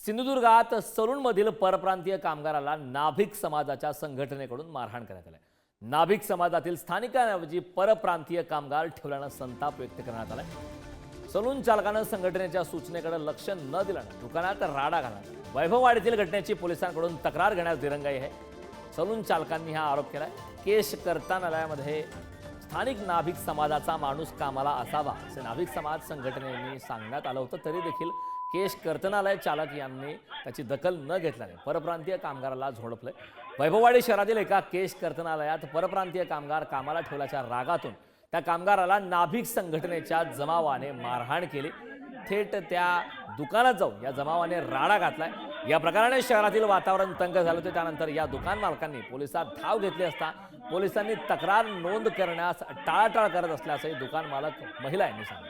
सिंधुदुर्गात सलूनमधील परप्रांतीय कामगाराला नाभिक समाजाच्या संघटनेकडून मारहाण करण्यात आली. नाभिक समाजातील स्थानिकांऐवजी परप्रांतीय कामगार ठेवल्यानं संताप व्यक्त करण्यात आलाय. सलून चालकानं संघटनेच्या सूचनेकडे लक्ष न दिल्यानं दुकानात राडा घाला. वैभववाडीतील घटनेची पोलिसांकडून तक्रार घेण्यास दिरंगाई आहे. सलून चालकांनी हा आरोप केलाय. केश कर्तनालयामध्ये स्थानिक नाभिक समाजाचा माणूस कामाला असावा असे नाभिक समाज संघटनेने सांगण्यात आलं होतं, तरी देखील केश कर्तनालय चालक यांनी त्याची दखल न घेतल्याने परप्रांतीय कामगाराला झोडपले. वैभववाडी शहरातील एका केश कर्तनालयात परप्रांतीय कामगार कामाला ठेवल्याच्या रागातून त्या कामगाराला नाभिक संघटनेच्या जमावाने मारहाण केली. थेट त्या दुकानात जाऊन या जमावाने राडा घातलाय. या प्रकाराने शहरातील वातावरण तंग झाले होते. त्यानंतर या दुकान मालकांनी पोलिसात धाव घेतली असता पोलिसांनी तक्रार नोंद करण्यास टाळाटाळ करत असल्याचे दुकान मालक महिला यांनी सांगितले.